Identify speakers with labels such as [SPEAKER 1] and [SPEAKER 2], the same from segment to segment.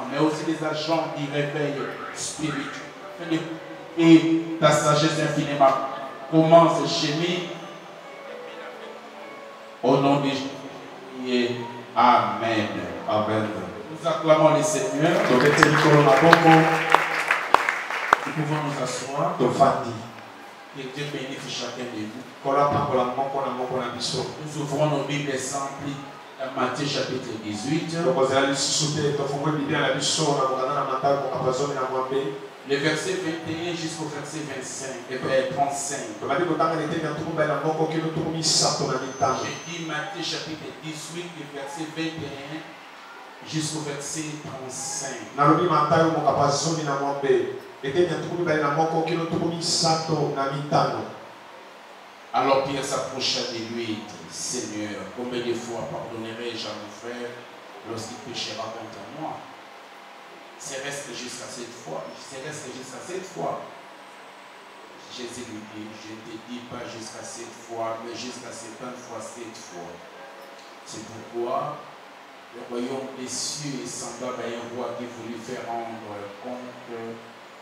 [SPEAKER 1] mais aussi les agents du réveil spirituel. Et ta sagesse infiniment commence chez nous. Au nom de Jésus. Amen. Amen. Nous acclamons le Seigneur. Nous pouvons nous asseoir. Que Dieu bénisse chacun de vous. Nous ouvrons nos Bibles simples à Matthieu chapitre 18. Le verset 21 jusqu'au verset 25 et 35. J'ai dit Matthieu chapitre 18, le verset 21 jusqu'au verset 35. Alors Pierre s'approcha de lui et dit, Seigneur, combien de fois pardonnerai-je à mon frère lorsqu'il péchera contre moi? C'est resté jusqu'à cette fois. C'est resté jusqu'à cette fois. Jésus lui dit, je ne te dis pas jusqu'à cette fois, mais jusqu'à 50 fois cette fois. C'est pourquoi le royaume des cieux est semblable à un roi qui voulut faire rendre compte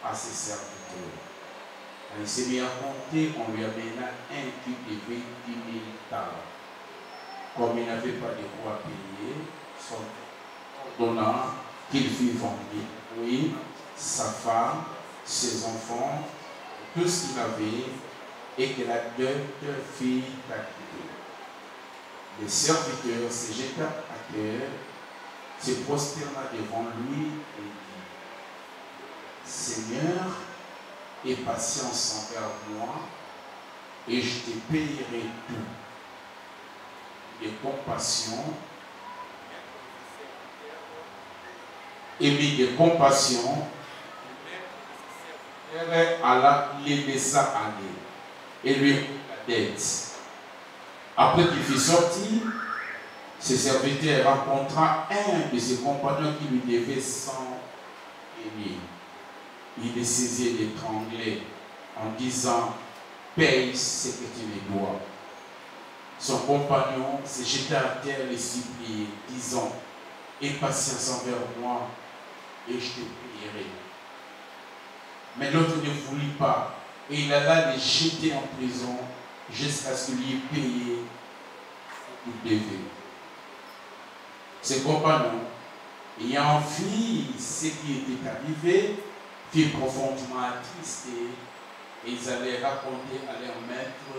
[SPEAKER 1] à ses serviteurs. Il s'est mis à compter, on lui amena un qui devait 10 000 talents. Comme il n'avait pas de quoi payer, son ordonnant qu'il fut vendu, oui, sa femme, ses enfants, tout ce qu'il avait, et que la dette fut acquittée. Le serviteur se jeta à terre, se prosterna devant lui et dit, Seigneur, aie patience envers moi, et je te payerai tout. De compassion, émis de compassion, Allah les laissa aller et lui la dette. Après qu'il fut sorti, ce serviteur rencontra un de ses compagnons qui lui devait 100 deniers. Il le saisit et l'étranglait en disant, paye ce que tu me dois. Son compagnon se jeta à terre et suppliait, disant, aie patience envers moi et je te payerai. Mais l'autre ne voulut pas et il alla le jeter en prison jusqu'à ce qu'il lui ait payé ce qu'il devait. Ses compagnons, ayant vu ce qui était arrivé, furent profondément attristés et ils allaient raconter à leur maître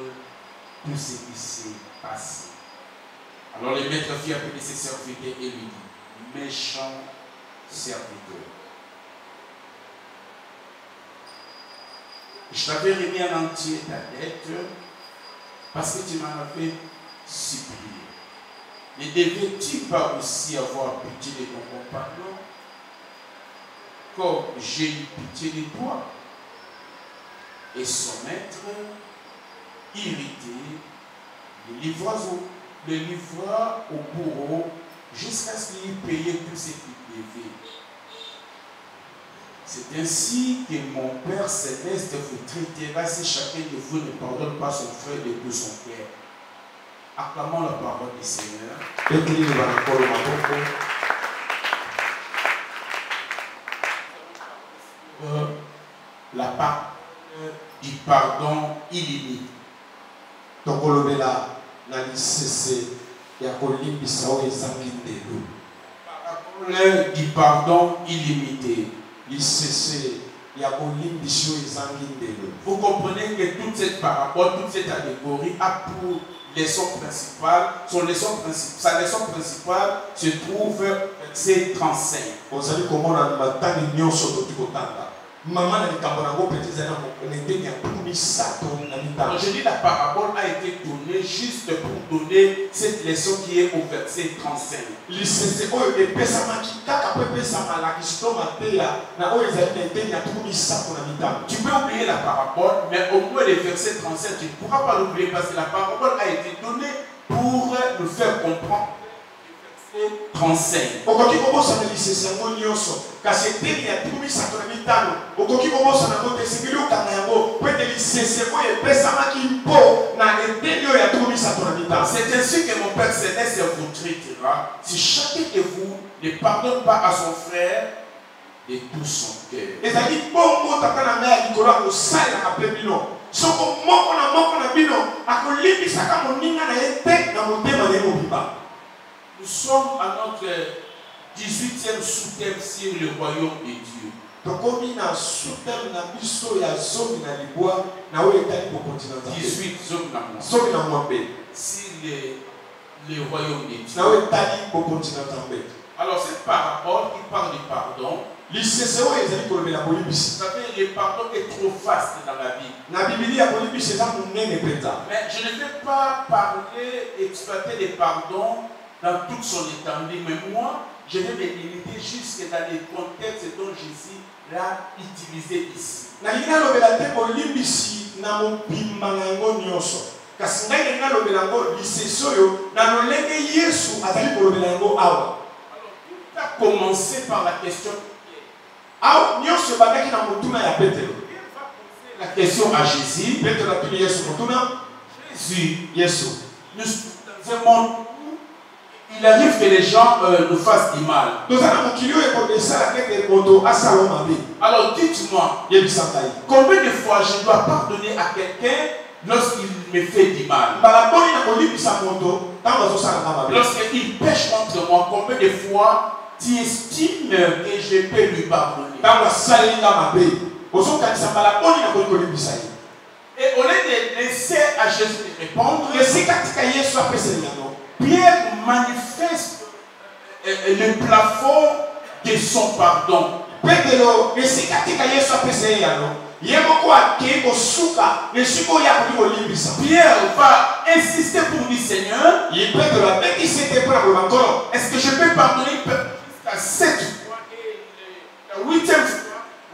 [SPEAKER 1] tout ce qui s'est passé. Alors le maître fit appeler ses serviteurs et lui dit, méchant serviteur, je t'avais remis en entier ta dette parce que tu m'en avais supplié. Ne devais-tu pas aussi avoir pitié de ton compagnon comme j'ai eu pitié de toi? Et son maître, irrité, le livra au bourreau jusqu'à ce qu'il paye tout ce qu'il devait. C'est ainsi que mon Père Céleste vous traitera si chacun de vous ne pardonne pas son frère de tout son cœur. Acclamons la parole du Seigneur. La parole du pardon illimité. Parole du pardon illimité. Vous comprenez que toute cette parabole, toute cette allégorie a pour leçon principale, sa leçon principale se trouve verset 35. Je dis la parabole a été donnée juste pour donner cette leçon qui est au verset 35. Tu peux oublier la parabole, mais au moins le verset 37, tu ne pourras pas l'oublier parce que la parabole a été donnée pour nous faire comprendre. 35. C'est ainsi que mon Père Céleste vous traitera. Si chacun de vous ne pardonne pas à son frère de tout son cœur.
[SPEAKER 2] Et ça dit bon mot takana na likolo ko sala na pebino. Soko moko na bino akolimbisa ka moninga na ete na motema ne mobiba.
[SPEAKER 1] Nous sommes à notre 18e sous-thème sur le royaume de Dieu.
[SPEAKER 2] Tokomi na sous-thème na biso ya zomi na libwa na oyo etali po continent.
[SPEAKER 1] 18 zomi na moi.
[SPEAKER 2] Zomi na mwambe.
[SPEAKER 1] Sur le royaume de Dieu.
[SPEAKER 2] Na oyo etali po continent.
[SPEAKER 1] Alors cette parabole qui parle du pardon,
[SPEAKER 2] vous savez,
[SPEAKER 1] le pardon est trop vaste dans la Bible. Mais je ne vais pas parler, exploiter le pardon dans toute son étendue. Mais moi, je vais me limiter jusque dans les contextes dont Jésus l'a utilisé ici. On va commencer par la question. La question à Jésus. Jésus, il arrive que les gens nous fassent du mal. Alors dites-moi, combien de fois je dois pardonner à quelqu'un lorsqu'il me fait du mal? Lorsqu'il pêche contre moi, combien de fois tu estimes que je peux lui pardonner? Et au lieu de laisser à Jésus de répondre, Pierre manifeste le plafond de son pardon. Pierre va insister pour dire Seigneur, est-ce que je peux pardonner à 7 fois et la 8e fois?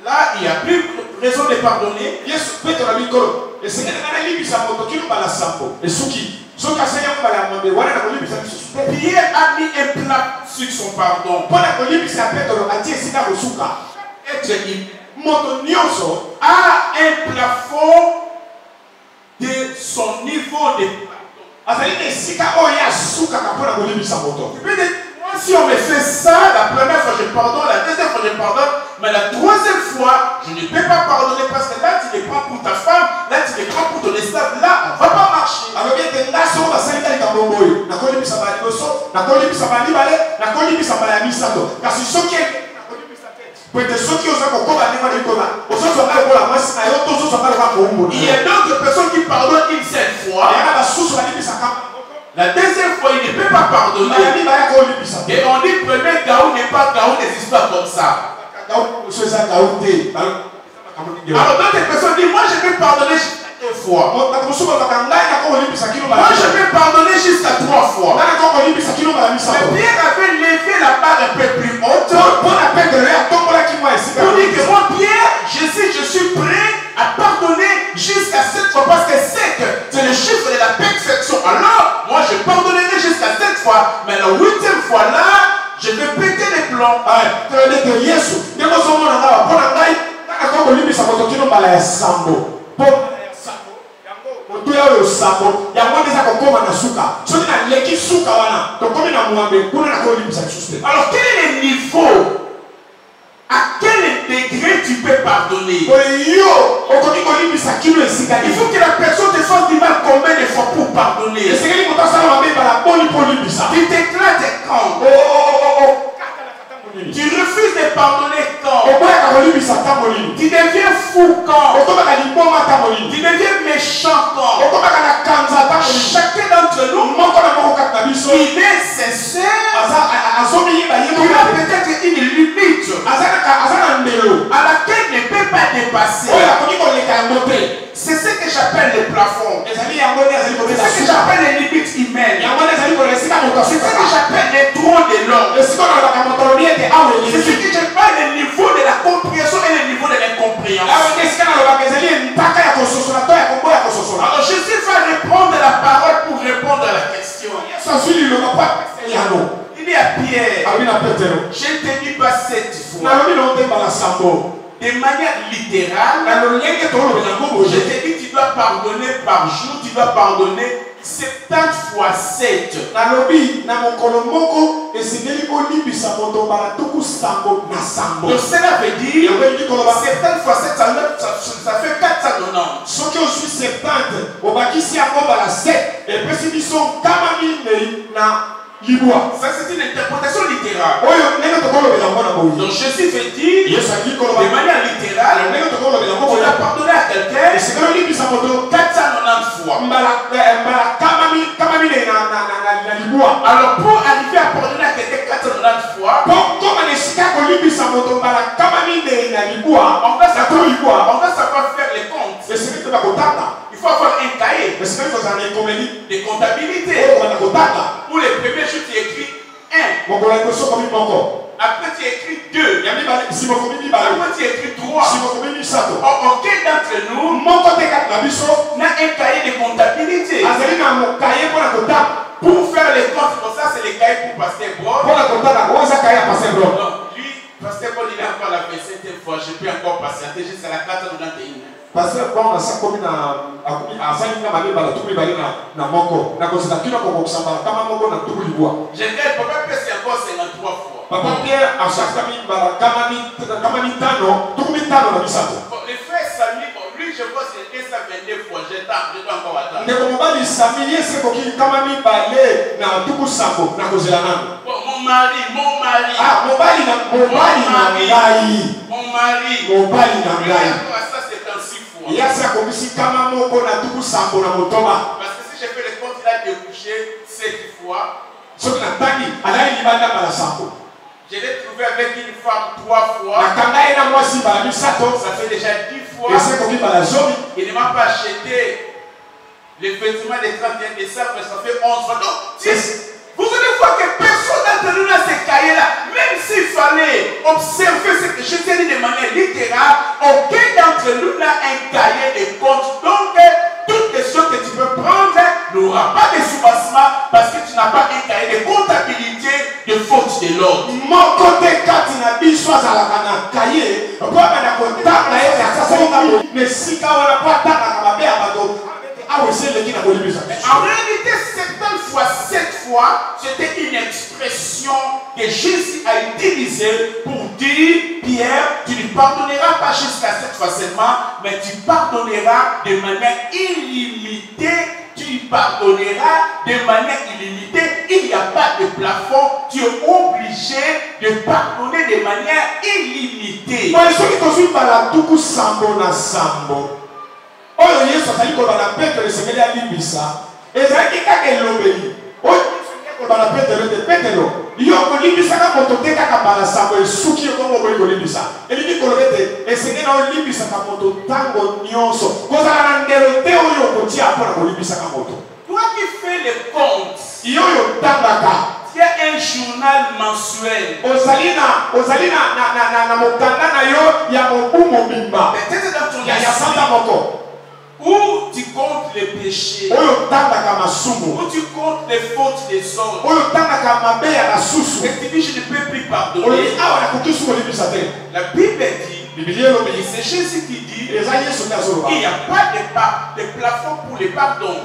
[SPEAKER 1] Là, il n'y a plus raison de pardonner. Pierre a mis un plat sur son pardon. A un plafond de son niveau de pardon. Si on me fait ça, la première fois je pardonne, la deuxième fois je pardonne, mais la troisième fois, je ne peux pas pardonner parce que là tu les prends pour ta femme, là tu les prends pour ton esclave, là on ne va pas marcher. Il y a d'autres personnes qui pardonnent une seule fois. La deuxième fois, il ne peut pas pardonner. Et on dit premier Gaou n'est pas Gaou, des histoires comme ça. Alors d'autres personnes disent, moi je peux pardonner jusqu'à 2 fois. Moi je peux pardonner jusqu'à 3 fois. Mais Pierre avait levé la barre un peu plus haute. Pour dire que moi Pierre, je suis prêt à pardonner jusqu'à 7 fois. Parce que 7, c'est le chiffre de la perfection. Alors, moi je pardonnerai jusqu'à 7 fois. Mais la 8e fois là, je vais péter les plombs. Alors quel est le niveau? À quel degré tu peux pardonner? Il faut que la personne te fasse du mal combien de fois pour pardonner? Tu t'éclates quand? Tu refuses de pardonner quand? Tu deviens fou quand? Tu deviens méchant quand? Chacun d'entre nous, il est sincère. Il a peut-être une limite à laquelle il ne peut pas dépasser. C'est ce que j'appelle le plafond. C'est ce que j'appelle les limites humaines. C'est ce que j'appelle les troncs de l'homme. C'est ce que j'appelle le niveau de la compréhension et le niveau de l'incompréhension. Alors Jésus va répondre à la parole pour répondre à la question. Il dit à Pierre, je t'ai dit pas 7 fois. De manière littérale, je t'ai dit tu dois pardonner par jour, tu dois pardonner 70 fois 7.
[SPEAKER 2] Nalobi na mokolo moko esengeli kolibisa moto mbala tuku sambo na sambo.
[SPEAKER 1] Donc cela veut dire 70 fois 7, ça fait 490.
[SPEAKER 2] Soki ozwi 70 obakisi yango mbala 7 epesi biso nkama minei na libwa.
[SPEAKER 1] Ça c'est une interprétation littérale.
[SPEAKER 2] Oyo ndenge tokolobela ngo na boyi.
[SPEAKER 1] Donc Jésus veut dire
[SPEAKER 2] Yesu akili koloba
[SPEAKER 1] de manière littérale,
[SPEAKER 2] ndenge tokolobela ngo
[SPEAKER 1] on
[SPEAKER 2] boyi.
[SPEAKER 1] a pardonné à quelqu'un
[SPEAKER 2] Esengeli olibisa moto
[SPEAKER 1] 490 fois.
[SPEAKER 2] mbala kama minei na libwa.
[SPEAKER 1] Alors pour arriver à pardonner à quelqu'un 490 fois,
[SPEAKER 2] Koma nesika kolibisa moto mbala kama minei na libwa.
[SPEAKER 1] on va savoir faire les comptes.
[SPEAKER 2] Esengeli toba kotanga.
[SPEAKER 1] Il faut avoir un cahier
[SPEAKER 2] Esengeli kozala na ekomeli.
[SPEAKER 1] de comptabilité.
[SPEAKER 2] Oyo na kotanga.
[SPEAKER 1] Pour les premiers jours, tu écris 1.
[SPEAKER 2] Mokolo ya liboso komi moko.
[SPEAKER 1] Après, tu écris 2.
[SPEAKER 2] Ya mibale si mokomi mibale.
[SPEAKER 1] Après, tu écris 3.
[SPEAKER 2] Si mokomi misato.
[SPEAKER 1] Aucun d'entre nous
[SPEAKER 2] Moko te kati na biso
[SPEAKER 1] n'a un cahier de comptabilité.
[SPEAKER 2] azali na mokaye mpona kotanga.
[SPEAKER 1] Pour faire les comptes, comme ça, c'est les cahiers pour Pasteur Paul.
[SPEAKER 2] Mpona kotanga oyo eza kaye ya Pasteur Bro.
[SPEAKER 1] Donc, lui, Pasteur Paul, il est encore la 27e fois. Je peux encore patienter jusqu'à la 491.
[SPEAKER 2] Pasteur Bro nasa komi na azali nga mabe bala tuku mibale na moko. Na kozela kino kokokisa mbala kama moko na tuku libwa.
[SPEAKER 1] J'aimerais, papa, c'est encore 53 fois.
[SPEAKER 2] Papa Pierre ashakami mbala kama mitano tuku mitano na misato.
[SPEAKER 1] Les frères Samy, lui, je vois que c'est 122 fois. Je dois encore attendre.
[SPEAKER 2] Ndeko mobali Samy yese koki kama mibale na tuku sambo na kozela nano.
[SPEAKER 1] Mon mari.
[SPEAKER 2] Ah, mobali na ngai. Mobali na ngai.
[SPEAKER 1] Ça, c'est en 6 fois.
[SPEAKER 2] Yasi akomisi kama moko na tuku sambo na motoba.
[SPEAKER 1] Parce que si je fais le compte, il a découché 7 fois.
[SPEAKER 2] Soki na tangi alali libanda bala sambo.
[SPEAKER 1] Je l'ai trouvé avec une femme 3 fois.
[SPEAKER 2] Nakanga ye na mwasi bala misato.
[SPEAKER 1] Ça fait déjà 10 fois.
[SPEAKER 2] Ese koki bala zomi.
[SPEAKER 1] Il ne m'a pas acheté le vêtement des 31 décembre, ça fait 11 fois. Donc, vous allez voir que personne d'entre nous dans ces cahiers-là, même s'il fallait observer ce que je t'ai dit de manière littérale, aucun d'entre nous n'a un cahier de compte. Donc, toutes les choses que tu peux prendre n'aura pas de soubassement parce que tu n'as pas un cahier de comptabilité de faute de l'ordre.
[SPEAKER 2] Mon côté kati na biso azalaka na kaye. Po bana kotanga ye ya sasa ngo mais sika wana po atanga ka mabe ya bato. En
[SPEAKER 1] réalité, 70 fois 7 fois, c'était une expression que Jésus a utilisée pour dire, Pierre, tu ne pardonneras pas jusqu'à 7 fois seulement, mais tu pardonneras de manière illimitée. Tu pardonneras de manière illimitée. Il n'y a pas de plafond. Tu es obligé de pardonner de manière illimitée.
[SPEAKER 2] Oyo Yesu azali koloba na Petero esengeli alimbisa ezalaki kaka elobeli oyo koloba na Petero te Petero yo kolimbisaka moto te kaka mbala sambo esuki yo kongo boyi kolimbisa elingi koloba ete esengeli na olimbisaka moto ntango nyonso kozala na ndelo te oyo okotia mpona kolimbisaka moto.
[SPEAKER 1] Toi qui fais les comptes,
[SPEAKER 2] yo oyo otangaka
[SPEAKER 1] il y a un journal mensuel.
[SPEAKER 2] Ozali na mokanda na yo ya mobu mobimba
[SPEAKER 1] Peut-être dans ton
[SPEAKER 2] ya santa moko
[SPEAKER 1] où tu comptes les péchés,
[SPEAKER 2] où
[SPEAKER 1] tu comptes les fautes des autres,
[SPEAKER 2] et
[SPEAKER 1] tu dis je ne peux plus pardonner. La Bible dit, c'est Jésus qui dit, il n'y a pas de plafond pour les pardons.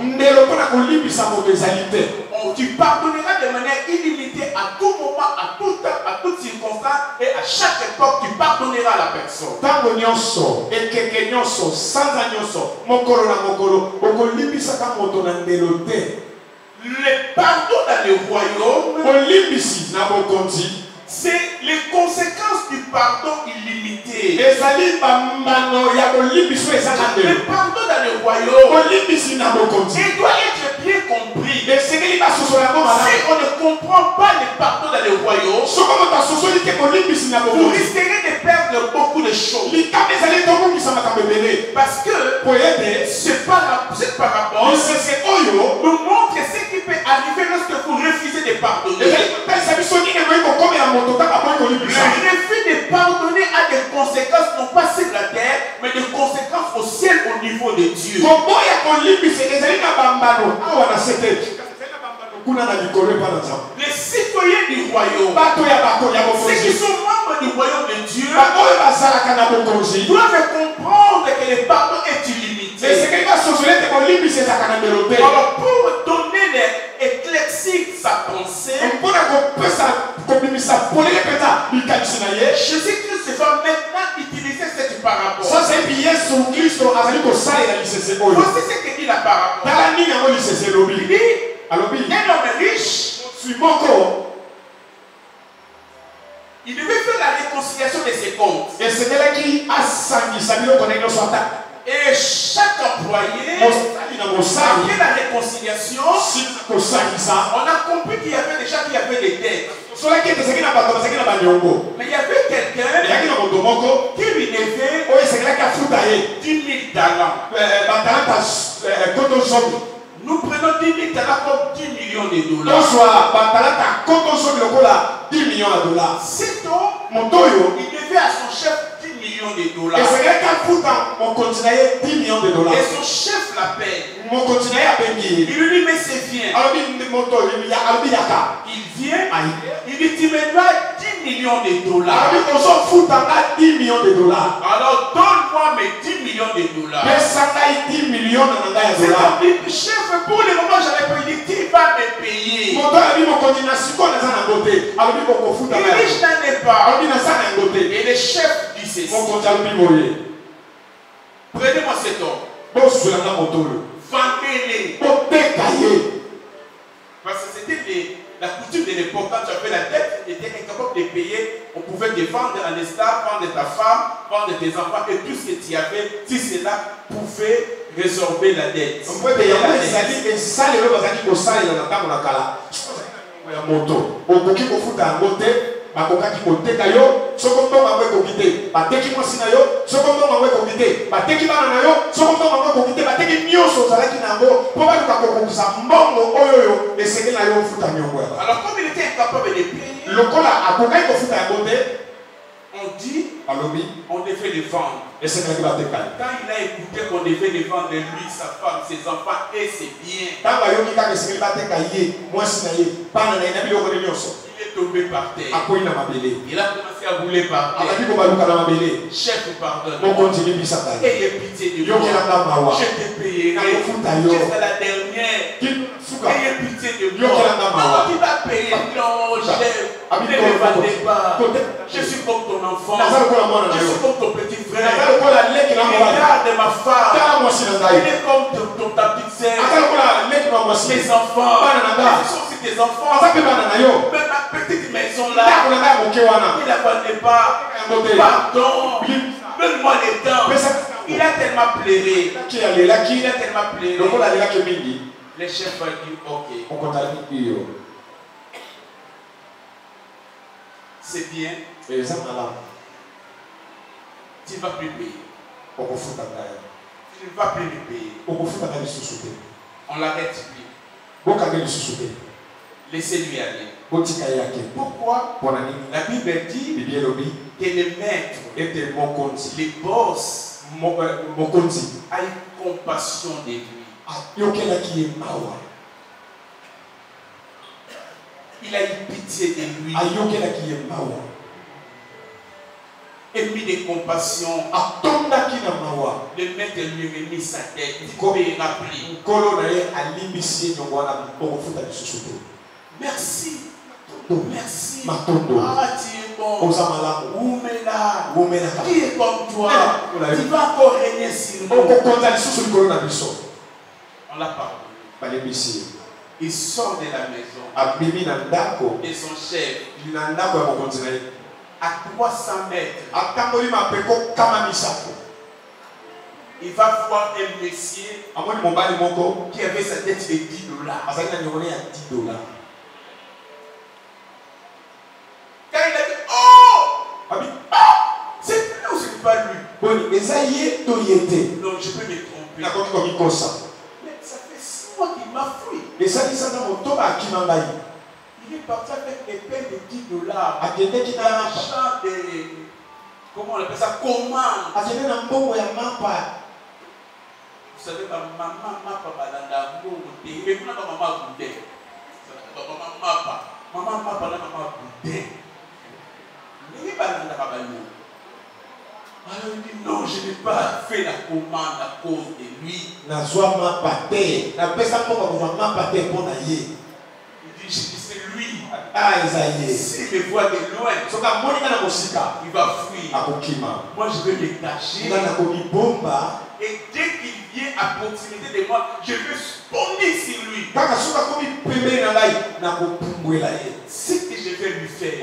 [SPEAKER 1] Tu pardonneras de manière illimitée à tout moment, à tout temps, à toute circonstance et à chaque époque, tu pardonneras la personne. Le pardon dans le royaume, c'est les conséquences du pardon illimité. Le pardon dans le royaume, il doit être bien compris. Si on ne comprend pas le pardon dans le royaume, vous risquerez de perdre beaucoup de choses. Parce que cette parabole nous montre ce qui peut arriver lorsque vous refusez de pardonner. Le refus de pardonner a des conséquences non pas sur la terre, mais des conséquences au ciel au niveau de Dieu. Les citoyens du royaume, ceux qui sont membres du royaume de Dieu, doivent comprendre que le pardon est illimité. Alors pour Jésus-Christ va maintenant utiliser cette parabole.
[SPEAKER 2] Voici
[SPEAKER 1] ce que dit la parabole. Il dit, un homme riche, il devait faire la réconciliation de ses comptes. Et chaque employé, après la réconciliation, on a compris qu'il y avait des gens qui avaient des dettes. Mais il y avait quelqu'un qui lui devait 10 000 talents. Nous prenons 10 000 talents comme 10 millions de dollars. Cet homme, il devait à son chef 10 millions de dollars. Et son chef l'appelle. Il lui dit, mais c'est bien. Il vient, il dit, tu me dois 10 millions de dollars. Alors donne-moi mes 10 millions de dollars. Chef, pour le moment, j'avais pas dit, tu vas me payer. Il dit, je n'en ai pas. Et le chef dit ceci. Prenez-moi cet homme. Vendez-les. Parce que c'était la coutume de l'époque. Quand tu avais la dette, tu étais incapable de payer. On pouvait te vendre un esclave, vendre ta femme, vendre tes enfants et tout ce que tu avais. Si cela pouvait résorber la dette.
[SPEAKER 2] bakokaki koteka yo soko mbongo yango ekokite bateki mwasi na yo soko mbongo yango ekokite bateki bana na yo soko mbongo yango ekokite bateki nyonso ozalaki na yango mpo baluka kokokisa mbongo oyo esengeli na yo ofuta nyongo.
[SPEAKER 1] Alors comme il était incapable de payer,
[SPEAKER 2] lokola akokaki kofuta yango te,
[SPEAKER 1] on dit
[SPEAKER 2] alobi
[SPEAKER 1] on devait les vendre.
[SPEAKER 2] Quand il
[SPEAKER 1] a écouté qu'on devait les vendre, lui, sa femme, ses enfants et ses biens, il est tombé par terre. Il a commencé à rouler par terre. Chef, pardonne. Ayez pitié de moi. Je t'ai payé. Jusqu'à la dernière. Ayez pitié de moi. Non, tu vas payer. Non, chef. Ne me vendez pas. Je suis comme ton enfant. Je suis comme ton petit frère. Regarde ma femme. Il est comme ta petite sœur. Mes enfants. Ce sont aussi tes enfants. Même ma petite maison là. Il ne vendait pas. Pardon. Donne-moi les temps. Il a tellement pleuré. Il a tellement pleuré. Le chef a dit ok. C'est bien. Tu ne vas plus payer. Tu ne vas plus me payer. On l'arrête plus. Laissez-lui aller. Pourquoi? La Bible dit que les maîtres, les boss, a eu compassion de lui. Il a eu pitié de lui. Et mis de compassion. Le maître lui remis sa tête. Il payera plus. Merci. Merci. Ah, tu es bon. Oumela. Qui est comme toi? Tu vas encore régner sur nous. On l'a pardonné. Il sort de la maison. Et son chef. À 300 mètres. Il va voir un monsieur qui avait sa dette de $10. Quand il a dit, oh, c'est lui ou c'est pas lui? Non, je peux me tromper. Mais ça fait 6 mois qu'il m'a fui. Il est parti avec les peines de $10. L'argent de, comment on appelle ça, commande. Vous savez, ma maman m'a pas balanda boudé. Mais vous n'avez pas maman boudé. Maman m'a pas boudé. Mais balanda babalou. Alors il dit non, je n'ai pas fait la commande à cause de lui. Il dit c'est lui.
[SPEAKER 2] Ah, Isaïe.
[SPEAKER 1] S'il me voit de loin, il va fuir. Moi, je vais me cacher. Et dès qu'il vient à proximité de moi, je vais bondir sur lui. Ce que je vais lui faire.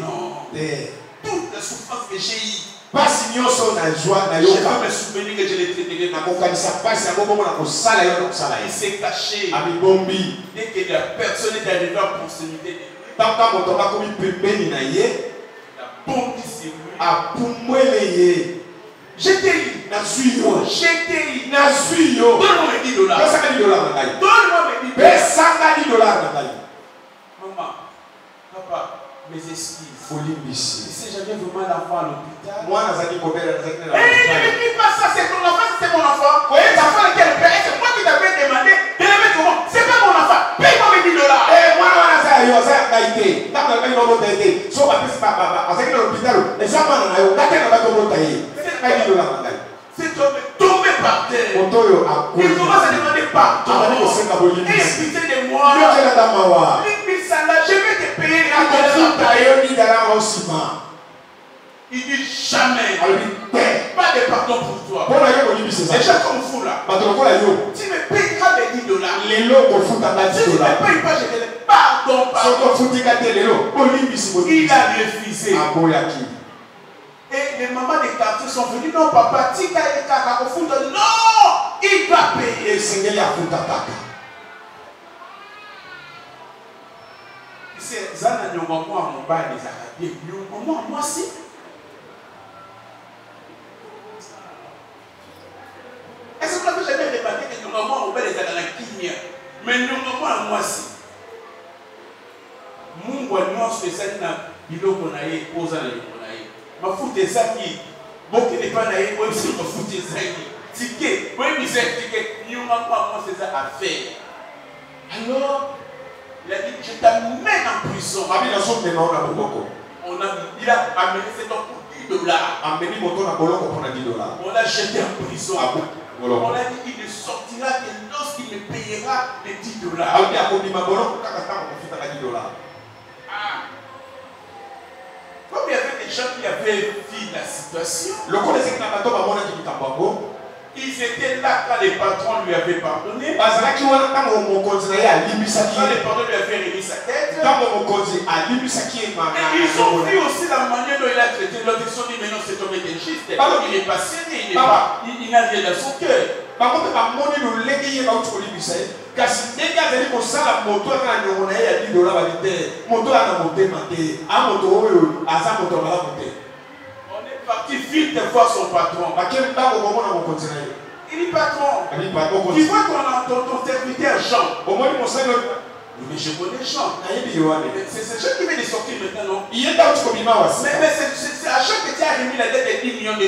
[SPEAKER 1] Non. Toute la souffrance que j'ai eue. Je peux me souvenir que je l'ai traité. Il s'est caché. Dès que la personne est arrivée à proximité de lui, il a bondi sur lui. J'étais donne-moi mes 10 $. Donne-moi mes 10 $. Maman, papa, mes excuses. Si j'avais vraiment l'enfant à l'hôpital. Ne me dis pas ça, c'est ton enfant, c'est mon enfant. Et ta femme était le père, c'est moi qui t'avais demandé de le mettre comment. C'est pas mon enfant. Paye-moi mes 10 $. C'est tombé par terre. Il commence à demander pardon. Et pitié de moi. Je vais te payer. Il dit jamais. Pas de pardon pour toi. C'est déjà comme fou là. Tu me payeras les 10 $. Si tu ne me payes pas, je te le pardon. Il a refusé. Et les mamans des quartiers sont venues. Non, papa, tika et kaka au foot. Non, il doit payer. C'est Zana Nyongamo à mon bain des Arabes. Nyongamo à moi aussi. Est-ce que vous avez jamais remarqué que Nyongamo à mon bain des Arabes? Mais Nyongamo à moi aussi. Mon voisin spécial n'a biloko na ye posa na biloko na ye. Ma foute ezaki. Bon qui n'est pas na ye, moi aussi ma foute ezaki. Ticket, moi je sais ticket. Nyongamo à moi c'est ça à faire. Alors. Il a dit, je t'amène en prison. Il a amené cet homme pour 10 $. On l'a jeté en prison. On a dit, il ne sortira que lorsqu'il me payera les 10 $. Comme il y avait des gens qui avaient vu la situation, ils étaient là quand les patrons lui avaient pardonné. Quand les patrons lui avaient remis sa tête. Et ils ont vu aussi la manière dont il a traité l'autre. Ils se sont dit, mais non, cet homme est injuste. Il n'est pas sérieux, il n'a rien dans son cœur. Parti vite voir son patron. Il dit patron, tu vois ton serviteur Jean. Mais je connais Jean. C'est ce Jean qui vient de sortir maintenant, non? Mais c'est à Jean que tu as remis la dette de 10 millions $.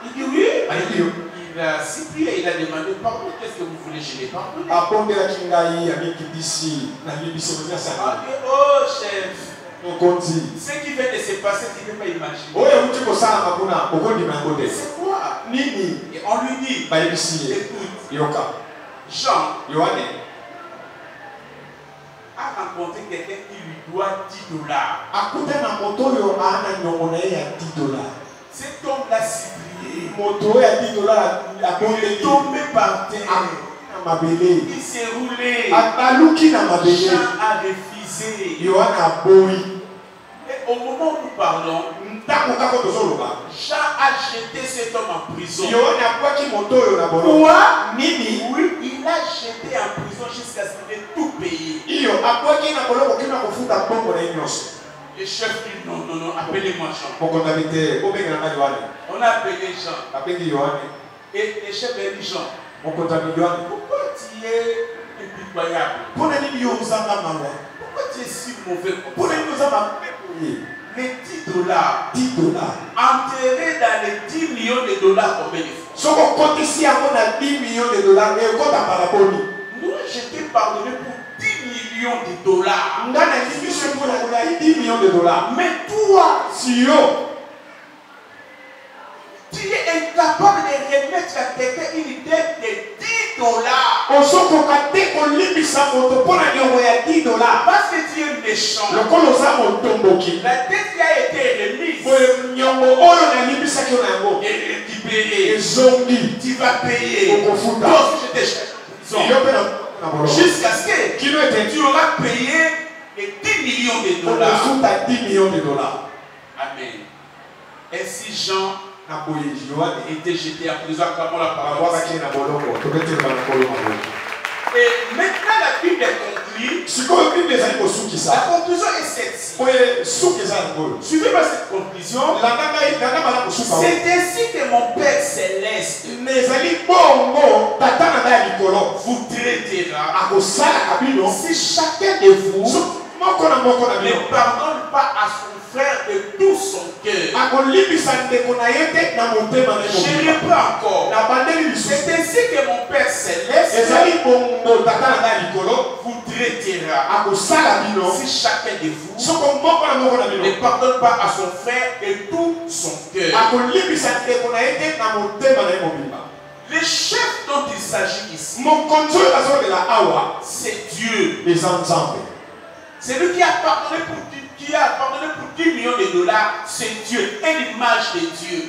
[SPEAKER 1] Il dit oui. Il a supplié, il a demandé pardon. Qu'est-ce que vous voulez? Je l'ai pardonné. Oh chef. Ce qui vient de se passer, tu ne peux pas imaginer. C'est quoi? Et on lui dit, écoute, Jean a rencontré quelqu'un qui lui doit 10 $. Cet homme l'a supplié. Il est tombé par terre. Il s'est roulé. Jean a refusé. Et au moment où nous parlons, Jean a jeté cet homme en prison. Quoi? Oui, il a jeté en prison jusqu'à ce qu'il ait tout payé. Le chef dit non, appelez-moi Jean. On a appelé Jean. Et le chef a dit Jean, pourquoi tu es impitoyable? Pourquoi tu es si mauvais? Les 10 $, enterrés dans les 10 millions $, combien de fois? Moi, je t'ai pardonné pour 10 millions $. Mais toi, tu es incapable de remettre à quelqu'un une dette de 10 $. Parce que tu es méchant. La dette qui a été remise est récupérée. Tu vas payer. Donc je te cherche jusqu'à ce que tu auras payé les 10 millions de dollars. Amen. Ainsi Jean était jeté à prison comme la parole. Et maintenant la Bible est conclue. La conclusion est celle-ci. Suivez-moi cette conclusion. C'est ainsi que mon Père céleste vous traitera si chacun de vous ne pardonne pas à son frère de tout son cœur. Je reprends encore. C'est ainsi que mon Père céleste vous traitera si chacun de vous ne pardonne pas à son frère de tout son cœur. Le chef dont il s'agit ici, c'est Dieu. C'est lui qui a pardonné pour 10 millions de dollars, c'est Dieu, une image de Dieu.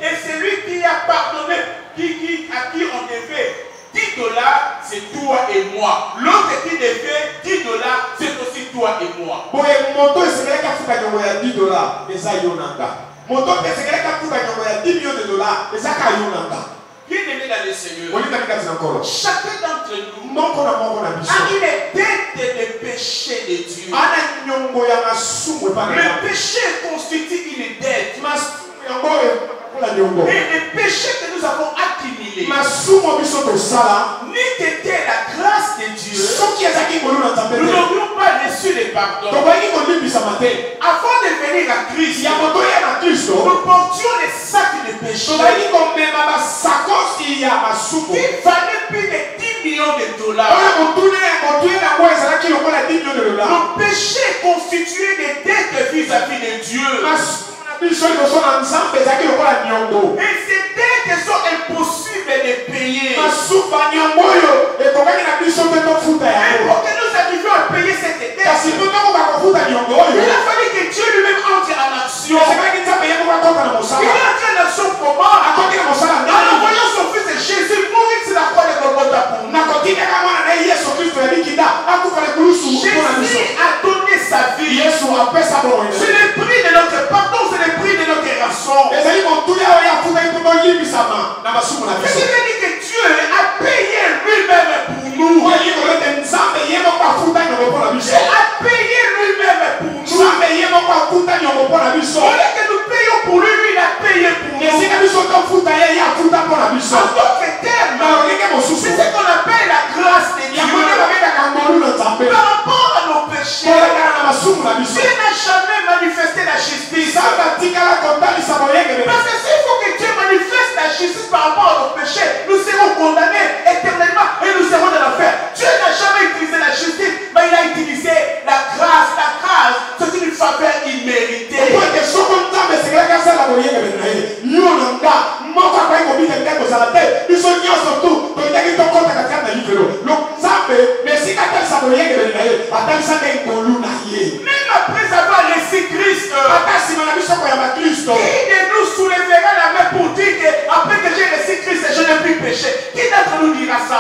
[SPEAKER 1] Et c'est lui qui a pardonné, à qui on devait 10 dollars, c'est toi et moi. L'autre qui devait 10 dollars, c'est aussi toi et moi. Bien-aimé dans le Seigneur, chacun d'entre nous a une dette de péché de Dieu. Le péché constitue une dette. Et le péché que nous avons accumulé n'était été la grâce de Dieu. Nous n'aurions pas reçu le pardon. Avant de venir à Christ, nous portions les sacs de péché. Il valait plus de 10 millions de dollars. Nos péchés constituaient des dettes vis-à-vis de Dieu. Et ces dettes sont impossibles de payer. Et pour que nous arrivions à payer cette dette, il a fallu que Dieu lui-même entre en action. Il entre en action comment? En envoyant son fils Jésus mourir sur la croix de Golgotha pour nous. Jésus a donné sa vie. C'est le prix de notre pardon, c'est le prix de notre rançon. Et ça veut dire que Dieu a payé lui-même pour nous. Dieu a payé lui-même pour nous. Au lieu que nous payons pour lui, lui il a payé pour nous. En d'autres termes, c'est ce qu'on appelle la grâce de Dieu. Par rapport à nos péchés, Dieu n'a jamais manifesté la justice. Parce que s'il faut que Dieu manifeste la justice par rapport à nos péchés, nous serons condamnés éternellement et nous serons dans l'enfer. Dieu n'a jamais utilisé la justice, mais il a utilisé la grâce. La grâce, c'est une faveur imméritée. Même après avoir reçu Christ, qui de nous soulèvera la main pour dire que après que j'ai reçu Christ, je n'ai plus péché? Qui d'entre nous dira ça?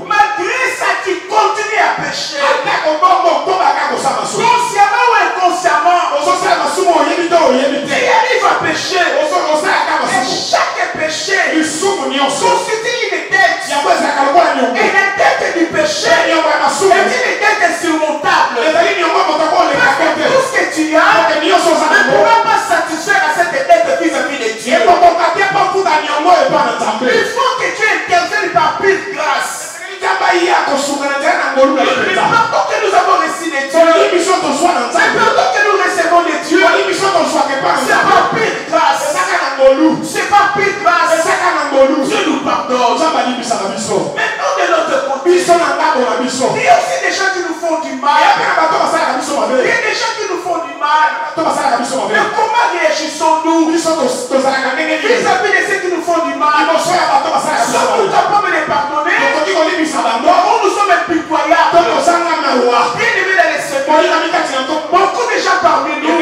[SPEAKER 1] Malgré ça, tu continues à pécher. Consciemment ou inconsciemment, tu arrives à pécher. Et chaque péché constitue une dette. Et la dette du péché est une dette insurmontable. Parce que tout ce que tu as ne pourra pas satisfaire à cette dette vis-à-vis de Dieu. Il faut que tu interviennes par pure grâce. Le pardon que nous avons reçu de Dieu, le pardon que nous recevons de Dieu, c'est par pure grâce. C'est par pure grâce. Dieu nous pardonne. Maintenant de notre côté, il y a aussi des gens qui nous font du
[SPEAKER 2] vis-à-vis
[SPEAKER 1] de ceux qui nous font du mal. Sommes-nous capables de les pardonner? Nous sommes impitoyables. Bien-aimés dans les Seigneurs, beaucoup de gens parmi nous,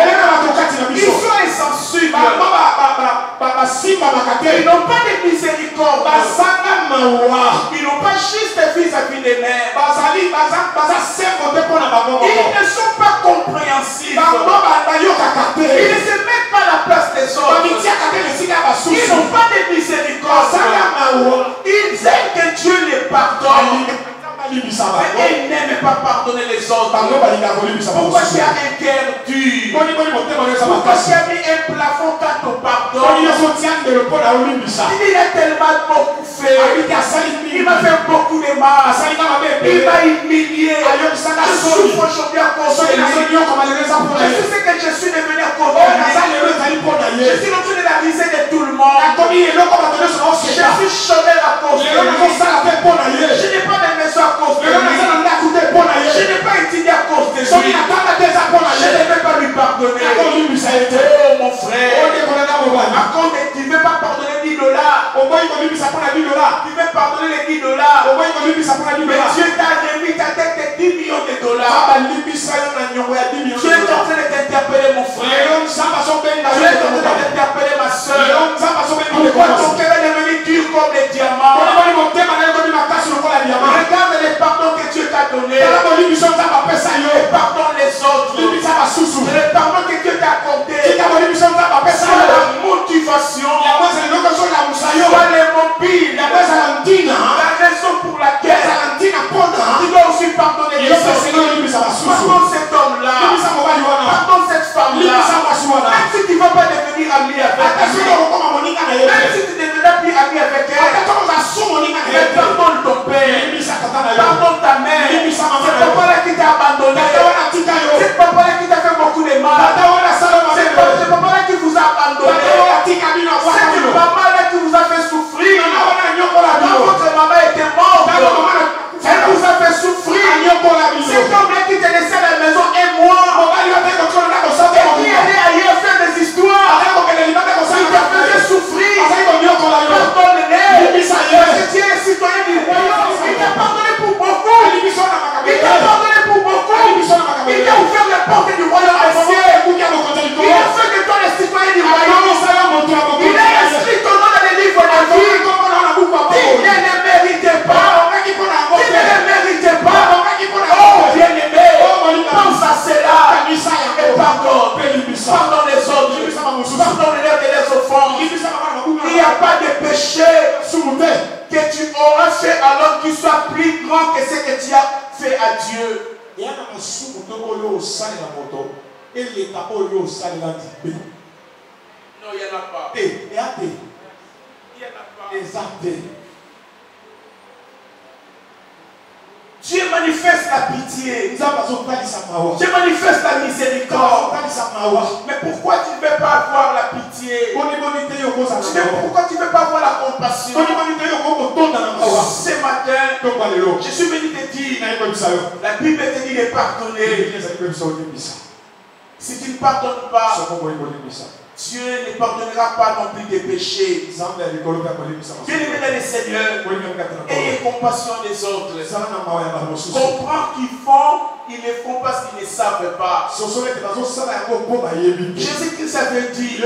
[SPEAKER 1] ils sont insensibles. Ils n'ont pas de miséricorde. Ils n'ont pas juste vis-à-vis des mères. Ils ne sont pas compréhensifs. Ils ne se mettent pas à la place des autres. Ils n'ont pas de miséricorde. Ils aiment que Dieu les pardonne. Mais ils n'aiment pas pardonner les autres. Pourquoi tu as un cœur dur? Pourquoi tu as mis un plafond quant au pardon? Il a tellement beaucoup fait. Il m'a fait beaucoup de mal. Il m'a humilié. Je souffre aujourd'hui à cause de lui. Je sais que je suis devenu à cause de lui. Je suis en train de la risée de tout le monde. Je suis chômeur à cause de lui. Je n'ai pas de maison à cause de lui. Je n'ai pas étudié à cause de lui. Je ne vais pas lui pardonner. Oh mon frère, tu ne veux pas pardonner 10 $. Tu veux pardonner les 10 $. Mais Dieu t'a remis ta tête de 10 millions de $. Tu es en train de t'interpeller mon frère. Tu es en train de t'interpeller ma soeur. Pourquoi ton cœur est devenu dur comme les diamants? Regarde les pardons que Dieu t'a donné. Et pardonne les autres. Le pardon que Dieu t'a accordé. Soit la motivation. Soit les mobiles. La raison pour laquelle tu dois aussi pardonner les autres. Pardonne cet homme-là. Pardonne cette femme-là. Même si tu ne veux pas devenir ami avec lui. Même si tu ne deviens plus ami avec elle. Mais pardonne ton père. Pardonne ta mère. C'est papa-là qui t'a abandonné. C'est papa-là qui t'a fait beaucoup de mal. C'est papa-là qui vous a abandonné. C'est papa-là qui vous a fait souffrir. Quand votre maman était morte, elle vous a fait souffrir. C'est homme-là qui te laissait à la maison un mois. Et qui allait ailleurs faire des histoires. Il t'a fait souffrir. Pardonne-les. Parce que tu es un citoyen du royaume. Il t'a pardonné pour beaucoup. Il t'a pardonné pour beaucoup. Il t'a ouvert les portes du royaume des cieux. Il a fait de toi le citoyen du royaume. Il a inscrit ton nom dans les livres de vie. Il ne méritait pas. Il ne méritait pas. Oh bien-aimé, pense à cela. Et pardonne. Pardonne les autres. Pardonne-les de les offenses. Il n'y a pas de péché que tu auras fait alors qu'il soit plus grand que ce que tu as fait à Dieu.
[SPEAKER 2] Non,
[SPEAKER 1] il n'y en a pas.
[SPEAKER 2] Il n'y en a pas.
[SPEAKER 1] Dieu manifeste la pitié. Dieu manifeste la miséricorde. Mais pourquoi tu ne veux pas avoir la pitié? Pourquoi tu ne veux pas avoir la compassion? Ce matin, je suis venu te dire, la Bible te dit de pardonner. Si tu ne pardonnes pas, Dieu ne pardonnera pas non plus tes péchés. Bien-aimés dans le Seigneur, ayez compassion des autres. Comprends qu'ils font, ils ne font parce qu'ils ne savent pas. Jésus-Christ avait dit,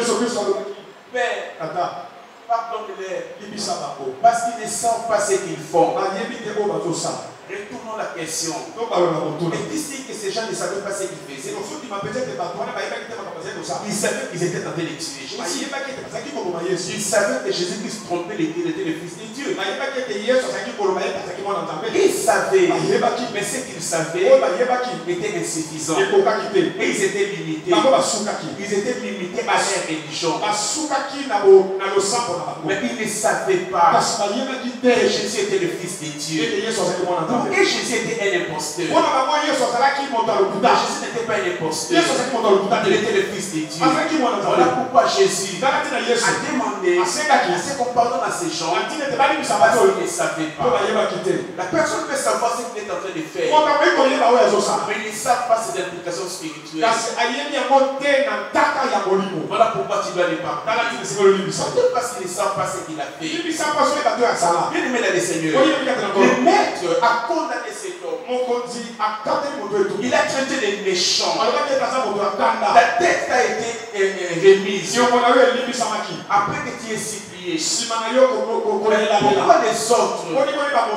[SPEAKER 1] Père, pardonne-les parce qu'ils ne savent pas ce qu'ils font. Retournons la question. Et ici que ces gens ne savaient pas ce qu'ils faisaient. Ils savaient qu'ils étaient en train de tuer Jésus. Ils savaient que Jésus-Christ trompait les dieux, était le Fils de Dieu. Ils savaient, mais ce qu'ils savaient était insuffisant. Et ils étaient limités. Ils étaient limités à leur religion. Mais ils ne savaient pas que Jésus était le Fils de Dieu. Et Jésus était un imposteur. Jésus n'était pas un imposteur. Il était le Fils de Dieu. Voilà pourquoi Jésus a demandé à ce qu'on pardonne à ces gens parce qu'ils ne savaient pas. La personne peut savoir ce qu'il est en train de faire, mais ils ne savent pas ses implications spirituelles. Voilà pourquoi tu dois les pardonner. Peut-être parce qu'ils ne savent pas ce qu'il a fait. Bien aimé dans le Seigneur, le maître a condamné cet homme. Il a traité les méchants. La tête a été remise. Après que tu es supplié. Pourquoi les autres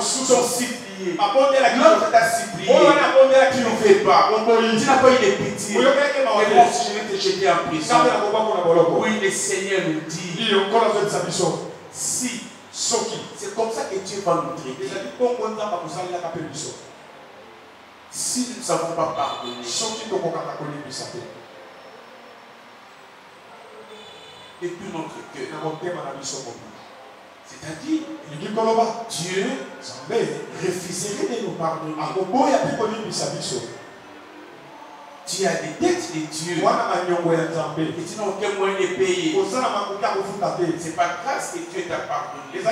[SPEAKER 1] sont suppliés? L'autre t'a supplié. Tu ne fais pas. Tu n'as pas eu de pitié. Et moi aussi, je vais te jeter en prison. Oui, le Seigneur nous dit. Si. C'est comme ça que Dieu va nous traiter. Si nous ne savons pas pardonner, depuis notre cœur, c'est-à-dire Dieu refuserait de nous pardonner. Tu as des dettes de Dieu et tu n'as aucun moyen de payer. C'est par grâce que Dieu t'a pardonné.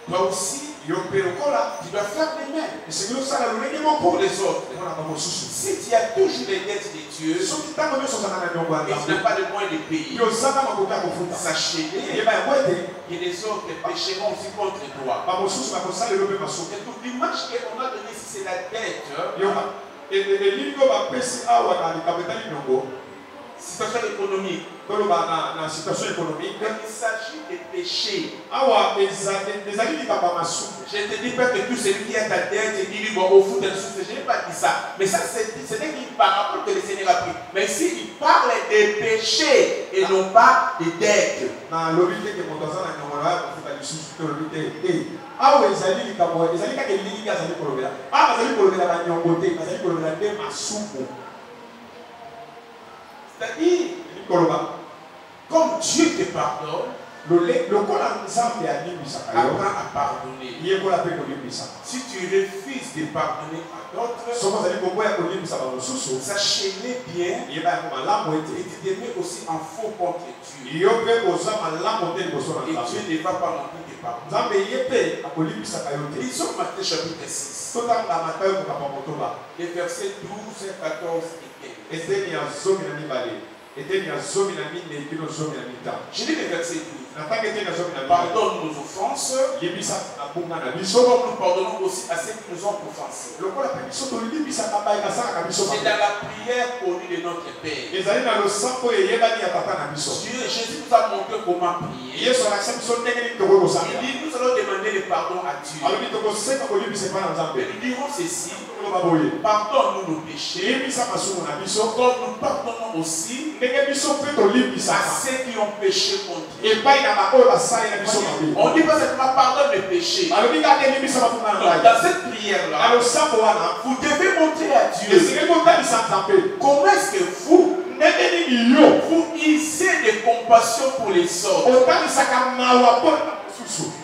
[SPEAKER 1] Toi aussi, tu dois faire les mêmes pour les autres. Si tu as toujours les dettes de Dieu et tu n'as pas de moyens de payer, sachez-le que les autres pécheront aussi contre toi. Et donc l'image qu'on a donnée ici, c'est la dette. Situation économique. Il s'agit de péché. Je ne te dis pas que tout celui qui a ta dette et dit bon, au fond de souffle, je n'ai pas dit ça. Mais ça, ce n'est qu'une parabole que le Seigneur a pris. Mais ici, il parle des péchés et non pas des dettes. C'est-à-dire, comme Dieu te pardonne, apprends à pardonner. Si tu refuses de pardonner à d'autres, sachez-les bien et tu te mets aussi en faux contre Dieu. Et Dieu ne va pas non plus te pardonner. Lisons Matthieu chapitre 6. Les versets 12, 14 et 15. Je lis le verset 12. Pardonne nos offenses, comme nous pardonnons aussi à ceux qui nous ont offensés. C'est dans la prière connue de notre Père. Jésus nous a montré comment prier. Il dit, nous allons demander le pardon à Dieu. Nous dirons ceci. Pardonne-nous nos péchés, comme nous pardonnons aussi à ceux qui ont péché contre nous. On dit pas simplement pardonne mes péchés. Dans cette prière-là, vous devez montrer à Dieu comment est-ce que vous hissez de compassion pour les autres.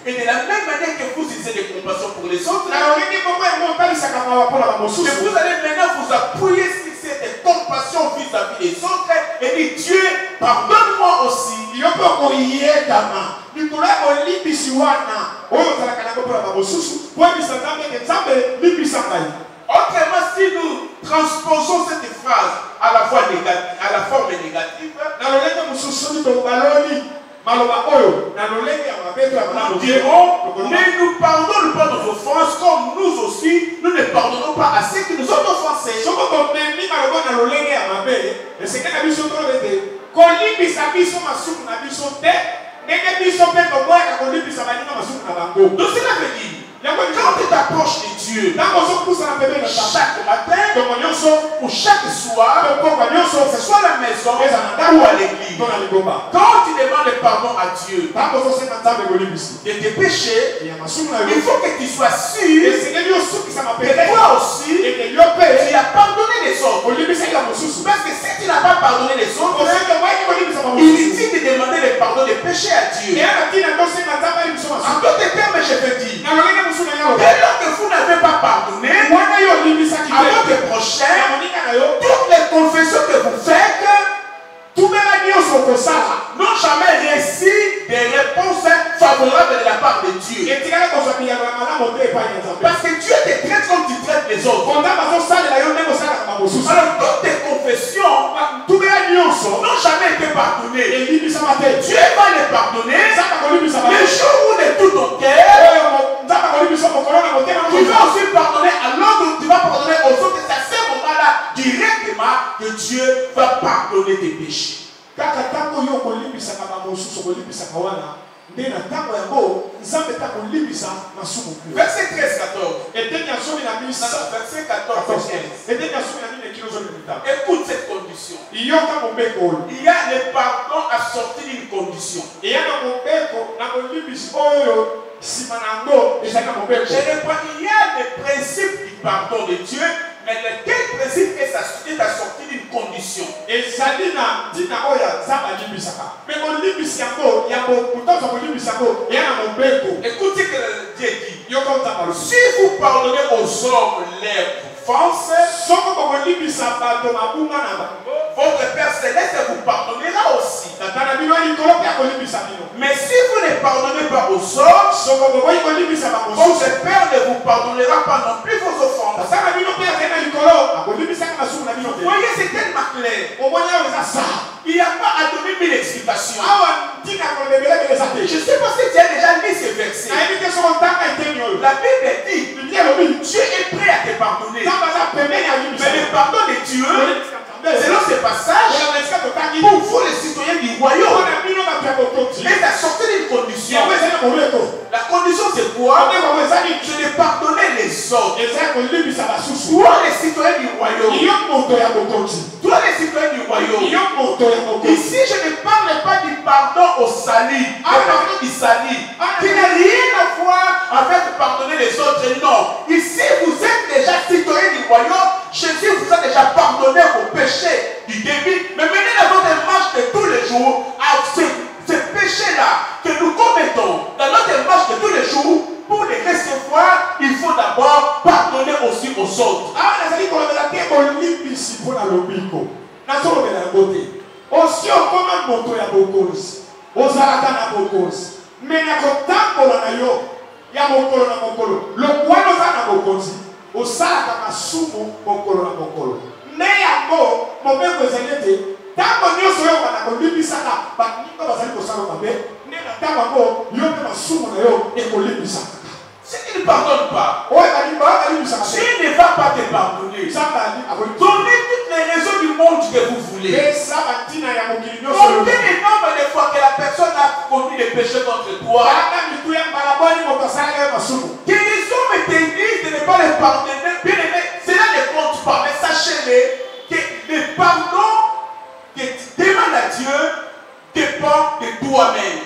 [SPEAKER 1] Et de la même manière que vous utilisez des compassions pour les autres, que vous allez maintenant vous appuyer sur cette compassion vis-à-vis des autres et dire Dieu, pardonne-moi aussi. Autrement, si nous transposons cette phrase à la forme négative, nous dirons, mais nous pardonnons pas nos offenses comme nous aussi, nous ne pardonnons pas à ceux qui nous ont offensés. Donc cela veut dire, quand tu t'approches de Dieu chaque matin ou chaque soir, que ce soit à la maison ou à l'église, quand tu demandes pardon à Dieu de tes péchés, il faut que tu sois sûr que toi aussi tu as pardonné les autres. Parce que si tu n'as pas pardonné les autres, il est inutile de demander le pardon des péchés à Dieu. En d'autres termes, je veux dire, dès lors que vous n'avez pas pardonné à votre prochain, toutes les confessions que vous faites, Parce que Dieu te traite comme tu traites les autres. Alors toutes tes confessions n'ont jamais été pardonnées. Dieu va les pardonner le jour où de tout ton cœur tu vas aussi pardonner à l'autre, tu vas pardonner aux autres. C'est à ce moment-là directement que Dieu va pardonner tes péchés. Verset 13-14. Verset 14. Écoute cette condition. Il y a le pardon assorti d'une condition. Je reprends, il y a le principe du pardon de Dieu, mais quel principe est assorti d'une condition? Écoutez ce que Dieu dit. Si vous pardonnez aux hommes leurs offenses, votre Père Céleste vous pardonnera aussi. Mais si vous ne pardonnez pas aux hommes, votre Père ne vous pardonnera pas non plus vos offenses. Vous voyez, c'est tellement clair. Il n'y a pas à donner mille explications. Je ne sais pas si tu as déjà lu ces versets. La Bible dit Dieu est prêt à te pardonner. Mais le pardon de Dieu, selon ce passage, pour vous les citoyens du royaume, est assorti d'une condition. La condition c'est quoi? Je vais pardonner les autres. Toi les citoyens du royaume. Toi les citoyens du royaume. Ici je ne parle pas du pardon au salut. Le pardon du salut. Qui n'a rien à voir avec pardonner les autres. Non. Ici vous êtes déjà citoyens du royaume. Jésus vous a déjà pardonné vos péchés du début. Mais menez dans votre marche de tous les jours à ces péchés-là que nous commettons dans notre marche de tous les jours. Pour les recevoir, il faut d'abord pardonner aussi aux autres. Si tu ne pardonnes pas, Dieu ne va pas te pardonner. Donnez toutes les raisons du monde que vous voulez. Comptez le nombre de fois que la personne a commis des péchés contre toi. Que les hommes te disent de ne pas les pardonner. Bien aimé, cela ne compte pas. Mais sachez-le que le pardon que tu demandes à Dieu dépend de toi-même.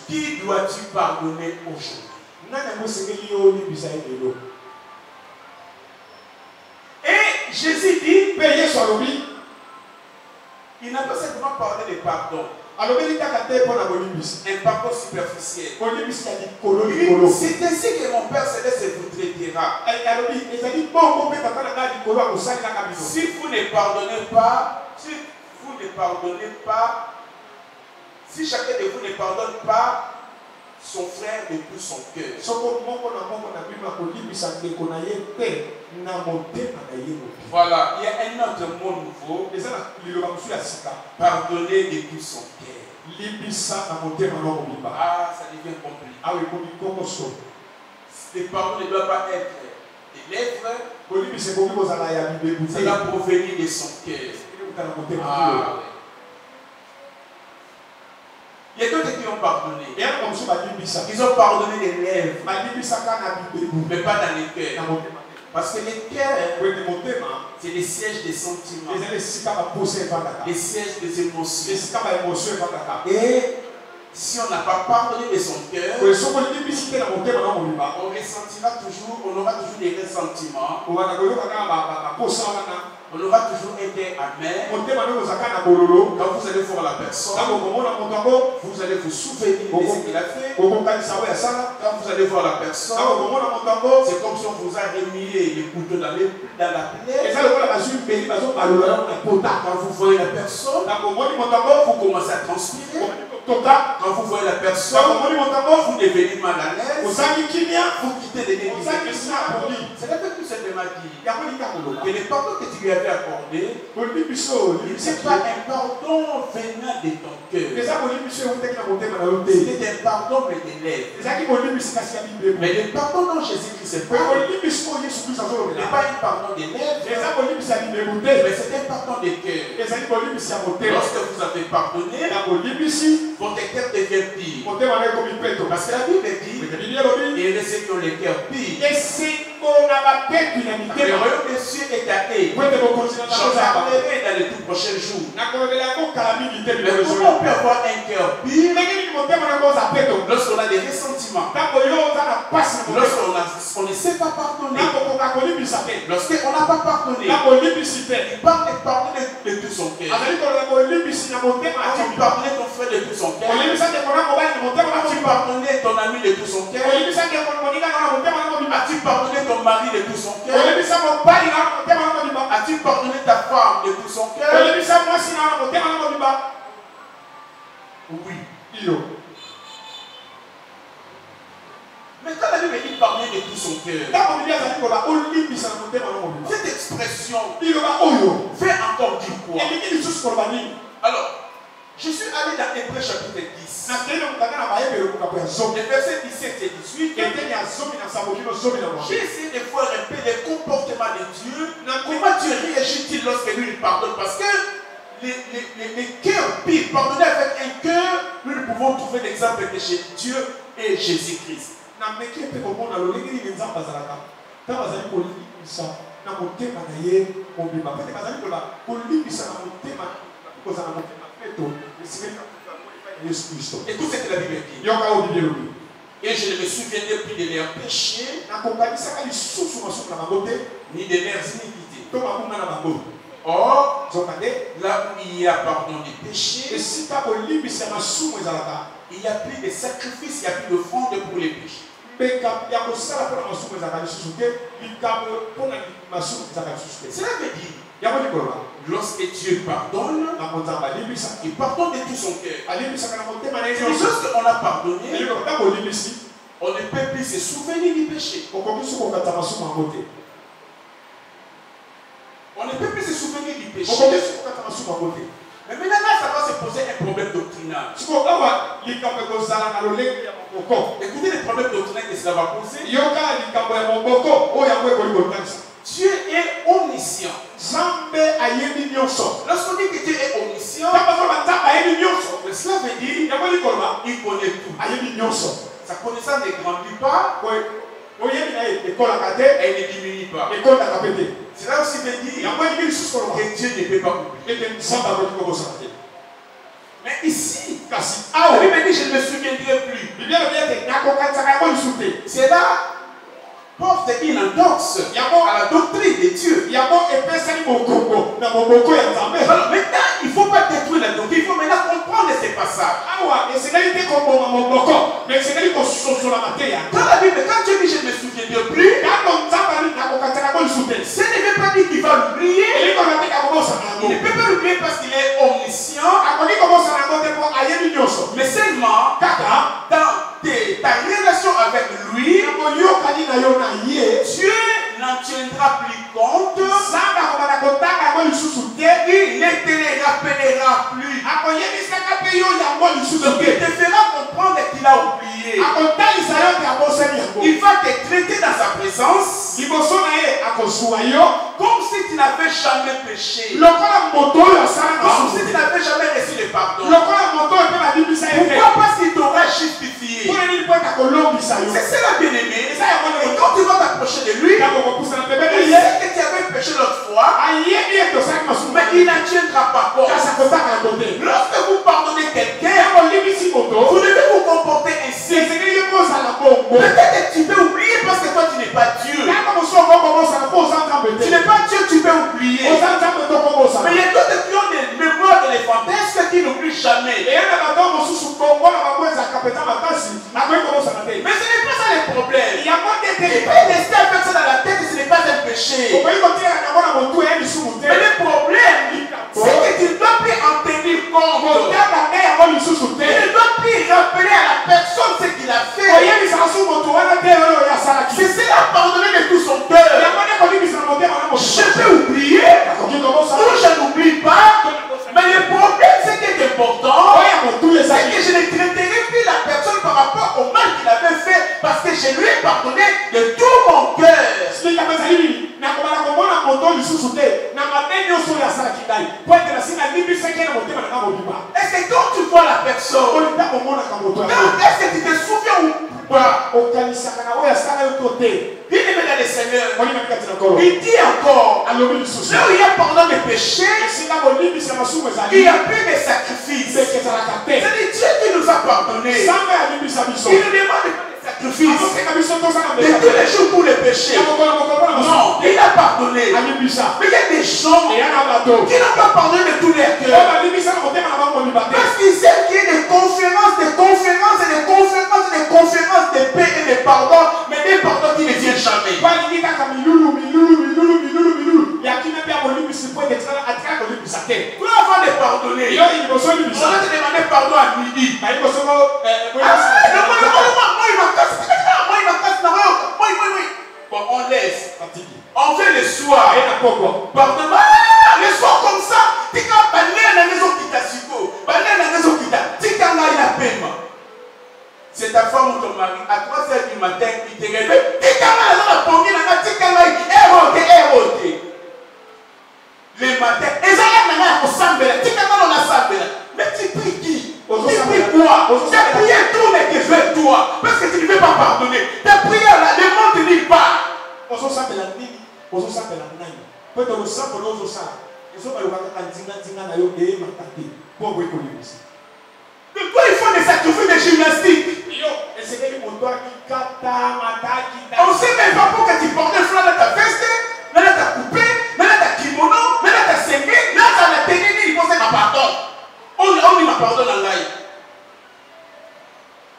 [SPEAKER 1] Qui dois-tu pardonner aujourd'hui? Et Jésus dit, il n'a pas simplement parlé de pardon. Un pardon superficiel. C'est ainsi que mon Père Céleste vous traitera. Si vous ne pardonnez pas, si chacun de vous ne pardonne pas son frère de tout son cœur. Voilà, il y a un autre mot nouveau. Pardonner de tout son cœur. Ah, ça devient compliqué. Le pardon ne doit pas être des lèvres. Ça doit provenir de son cœur. Ah, ouais. Il y a d'autres qui ont pardonné. Ils ont pardonné des lèvres, mais pas dans les cœurs. Parce que les cœurs, c'est les sièges des sentiments, les sièges des émotions. Et si on n'a pas pardonné de son cœur, on ressentira toujours, on aura toujours des ressentiments. On aura toujours été amer. Quand vous allez voir la personne, vous allez vous souvenir de ce qu'il a fait. Quand vous allez voir la personne, c'est comme si on vous a remis les couteaux dans la plaie. Quand vous voyez la personne, vous commencez à transpirer. Quand vous voyez la personne, vous devenez mal à l'aise. Vous quittez les négligés. C'est la que c'est de ma vie. Que le pardon que tu lui avais accordé, c'est pas un pardon venant de ton cœur. C'était un pardon mais des lèvres. Mais le pardon dont Jésus-Christ parle n'est pas un pardon des lèvres, mais c'est un pardon des cœurs. Lorsque vous avez pardonné, votre cœur devient pire. Parce que la Bible dit, il y a ceux qui ont les cœurs pires. Le royaume des cieux est à eux. J'en parlerai dans les tout prochains jours. Mais comment on peut avoir un cœur pire lorsqu'on a des ressentiments, lorsqu'on ne sait pas pardonner, lorsqu'on n'a pas pardonné, il parle de pardonner de tout son cœur. As-tu pardonné ton frère de tout son cœur? As-tu pardonné ton ami de tout son cœur? As-tu pardonné ton mari de tout son cœur? As-tu pardonné ta femme de tout son cœur? Oui. Mais quand la Bible dit pardonner de tout son cœur, cette expression fait encore dire quoi? Alors, je suis allé dans Hébreux chapitre 10. Les versets 17 et 18. J'ai essayé de voir un peu les comportements de Dieu. Comment Dieu réagit-il lorsque lui il pardonne? Parce que les cœurs pires, pardonner avec un cœur, nous ne pouvons trouver l'exemple de chez Dieu et Jésus-Christ. Et tout ce que la Bible dit. Et je ne me souviendrai plus de leurs péchés, ni de leurs iniquités. Or, là où il y a pardon des péchés, il n'y a plus de sacrifices, il n'y a plus d'offrande pour les péchés. Cela veut dire, lorsque Dieu pardonne, il pardonne de tout son cœur. Et lorsqu'on a pardonné, on ne peut plus se souvenir du péché. On ne peut plus se souvenir du péché. Mais maintenant, ça va se poser un problème doctrinal. Écoutez les problèmes doctrinaux que cela va poser. Dieu est omniscient. Lorsqu'on dit que Dieu est omniscient, cela veut dire qu'il connaît tout. Sa connaissance ne grandit pas et ne diminue pas. Cela aussi veut dire que Dieu ne peut pas oublier. Mais ici, la Bible dit je ne me souviendrai plus. C'est là porte une entorse à la doctrine de Dieu. Alors maintenant, il ne faut pas détruire la doctrine, il faut maintenant comprendre ces passages. Dans la Bible, quand Dieu dit je ne me souviendrai plus, ce ne veut pas dire qu'il va l'oublier. Il ne peut pas l'oublier parce qu'il est omniscient. Mais seulement dans ta relation avec lui, Dieu n'en tiendra plus compte. Il ne te les rappellera plus. Donc il te fera comprendre qu'il a oublié. Il va te traiter dans sa présence comme si tu n'avais jamais péché. Comme si tu n'avais jamais reçu le pardon. Pourquoi? Parce qu'il t'aura justifié. C'est cela, bien-aimé. Et quand tu vas t'approcher de lui, il sait que tu avais péché l'autre fois, mais il n'en tiendra pas compte. Lorsque vous pardonnez quelqu'un, vous devez vous comporter ainsi. Peut-être que tu peux oublier n'es pas Dieu. Tu
[SPEAKER 2] Tu
[SPEAKER 1] n'es pas Dieu, tu peux oublier. Mais il y a d'autres qui ont des mémoires d'éléphantesques qui n'oublient jamais. Mais ce n'est pas ça le problème. Il peut rester avec ça dans la tête, ce n'est pas un péché. Mais le problème, c'est que tu ne dois plus en tenir compte. Tu ne dois plus rappeler à la personne ce qu'il a fait. C'est cela pardonner de tout son cœur. Je peux oublier, ou je n'oublie pas. Mais le problème, c'est que c'est important, c'est que je ne traiterai plus la personne par rapport au mal qu'il avait fait, parce que je lui ai pardonné de tout mon cœur. Est-ce que quand tu vois la personne, est-ce que tu te souviens ou pas? Bien-aimé dans le Seigneur, il dit encore, là où il y a pardon des péchés, il n'y a plus de sacrifice. C'est Dieu qui nous a pardonné. Il nous demande de sacrifice de tous les jours pour les péchés. Non, il a pardonné. Mais il y a des gens qui n'ont pas pardonné de tous les cœurs. Parce qu'ils aiment qu'il y ait des conférences, des conférences et des conférences et des conférences de paix et de pardon, mais des pardons qui ne viennent jamais. Pour avant de pardonner, on va te demander pardon à midi. Bon, on laisse. On fait le soir. Pardonne-moi. Le soir comme ça, tu as balé à la maison qui t'a suivi. Balé à la maison qui t'a. Tu t'en as la peine. C'est ta femme ou ton mari. À 3h du matin, il te réveille. Tu t'en as la pommier. Tu t'en as éroté. Le matin. Et ça y est, maintenant, on s'embelle. Tu t'en as la s'embelle. Mais tu pries qui? Tu pries quoi? Ta prière tourne et te fait toi. Parce que tu ne veux pas pardonner. Ta prière là, ne monte nulle part. De quoi il faut des sacrifices de gymnastique? On sait même pas pour que tu portes le flanc dans ta veste, dans ta coupée, dans ta kimono, dans ta sengue, dans ta tenue, il faut que tu pardonnes. On dit ma pardon dans l'ail.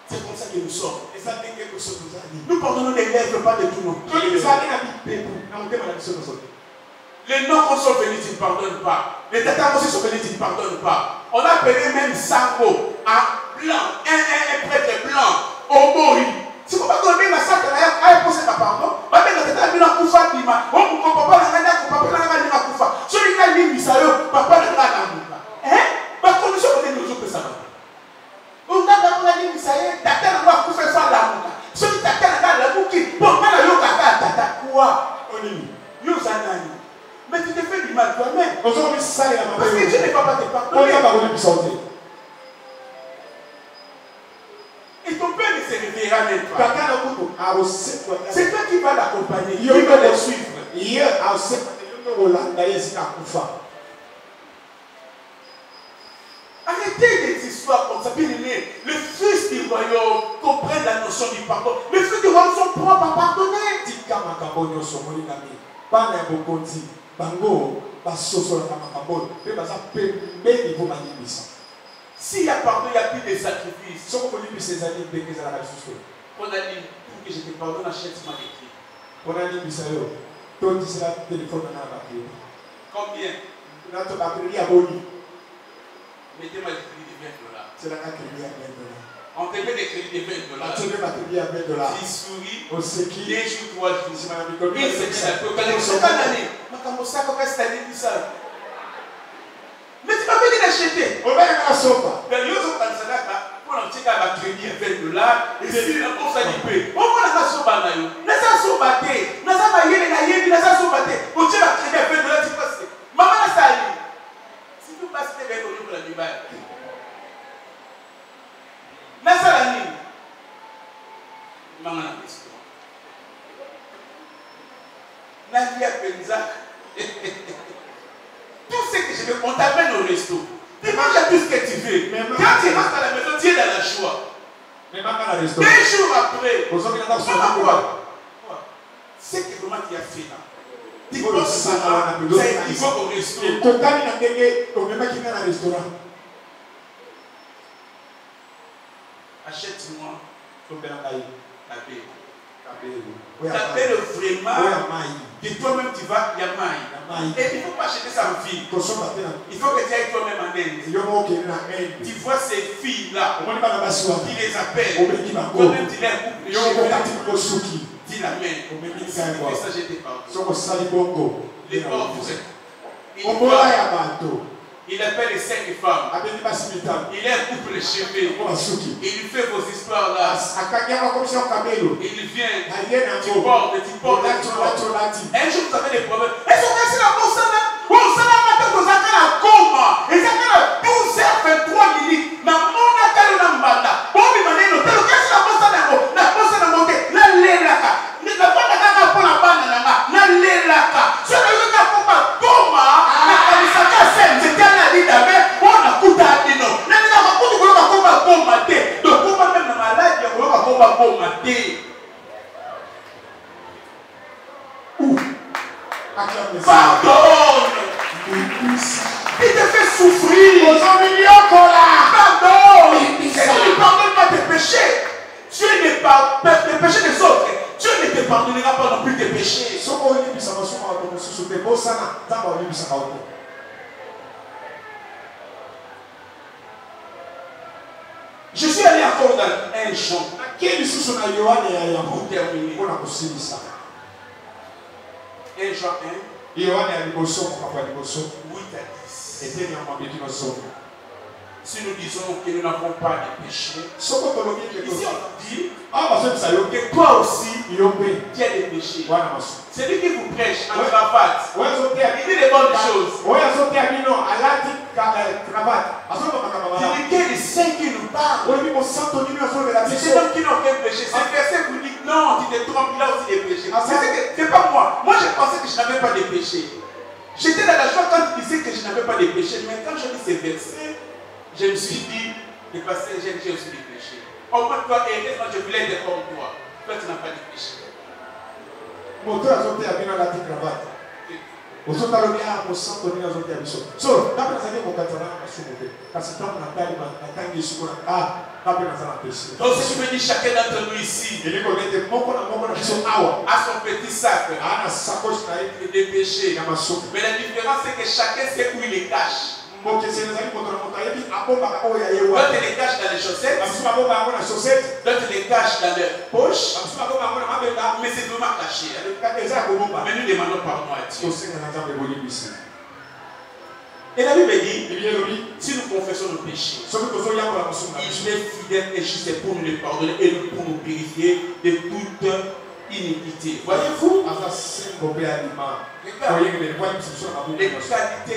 [SPEAKER 1] C'est comme ça que nous sommes. Nous pardonnons des lèvres, pas de tout nom. Les noms qu'on sont venus, ils ne pardonnent pas. Les tatas aussi sont venus, ils ne pardonnent pas. On a appelé même Sango, un blanc, un prêtre blanc, au Mori. Si vous ne pouvez pas donner la salle, il y a un procès de pardon. On va mettre la tête à Koufa, on ne peut pas la regarder, on ne peut pas la regarder à Koufa. Celui qui a dit, papa ne va pas la Koufa. Hein? Ma condition, on est nous autres, ça va. On a d'abord dit, ça y est, tata ne va pas Koufa faire la Koufa. Celui qui tata ne va pas la Koufa, bon, pas la Yoka, tata, quoi? On est nous. Nous, ça n'a rien. Mais tu te fais du mal toi-même. Parce que Dieu ne va pas te pardonner. Et ton père ne se réveillera même pas. C'est toi qui vas l'accompagner. Qui va le suivre. Arrêtez des histoires comme ça. Bien aimé, le fils du royaume comprend la notion du pardon. Les fils du royaume sont propres à pardonner. S'il y a pardon, il n'y a plus de sacrifice. On a dit, pour que je te pardonne, achète-moi des clés. Combien? Mettez-moi des crédits de $20. On te met des crédits de $20. 10 souris, 2 jours, 3 jours. Une semaine. Mais tu m'as dit d'acheter. Pour l'antique, la crédit à $20. Et si la bourse a dit peu. On va la faire sur Banayo. N'a-ça sur Baté. N'a-ça pas yé, n'a-ça sur Baté. On tient la crédit à $20, tu passes. Maman n'a ça allé. Si tu passes tes $20 pour la Dubaï. N'a-ça la ligne. Maman n'a pas question. N'a-t-il à Penza. Tout ce que je veux, on t'amène au resto. Tu manges tout ce que tu veux. Quand tu rentres à la maison, tu es dans la joie. 2 jours après, C'est que vraiment tu as fait là. Tu penses ça, il faut au resto. Achète-moi la paix. T'appelles vraiment, et toi-même tu vas, il y a maille. Et il ne faut pas acheter ça en fille. Il faut que tu ailles toi-même en Inde. Tu vois ces filles-là, tu les appelles. Toi-même tu les coupes. Tu la mets. Ça, je te parle. Les pauvres. Il appelle les 5 femmes. Il leur coupe les cheveux. Il lui fait vos histoires là. Il vient. Tu portes. Un jour vous avez des problèmes. Est-ce que c'est la bonne salle? On s'en a maintenant que vous avez la coma. Et ça fait 12h23 minutes. Na mona kale na mbanda. Bon, mais maneno. T'as le cas sur la bonne salle. La bonne salle monte. La lelaka. La bonne salle pour la bande là. La lelaka. Sur le cas pour ma coma. La alisaka scène. C'était la vie d'avant. On a coupé à dino. La lelaka pour que l'on va commater. Donc, on va même dans la malade. On va commater. Pardonne. Il te fait souffrir. Pardonne. Et tu ne pardonnes pas tes péchés. Dieu n'est pas les péchés des autres. Dieu ne te pardonnera pas non plus tes péchés. Je suis allé encore dans un Jean. Pour terminer. 1 Jean 1. 8 à 10. Si nous disons que nous n'avons pas de péché, ici on dit que toi aussi tu as des péchés. Celui qui vous prêche en cravate, il dit des bonnes choses. Il dit que les saints qui nous parlent, c'est ces hommes qui n'ont aucun péché. Ce verset vous dit non, tu te trompes, il a aussi des péchés. C'est pas moi. Moi je pensais que je n'avais pas de péché. J'étais dans la joie quand tu disais que je n'avais pas de péché. Mais quand je lis ces versets, je me suis dit, le passé, j'ai aussi des péchés. Au moins, toi, heureusement, je voulais être comme toi. Toi, tu n'as pas de péché. Donc, si tu me dis, chacun d'entre nous ici a son petit sac de péché. Mais la différence, c'est que chacun sait où il les cache. D'autres les cachent dans les chaussettes, d'autres les cachent dans les poches, mais c'est vraiment caché. Mais nous demandons pardon à Dieu. Et la Bible dit, si nous confessons nos péchés, il est fidèle et juste pour nous les pardonner et pour nous purifier de toute iniquité. Voyez-vous? Les qualités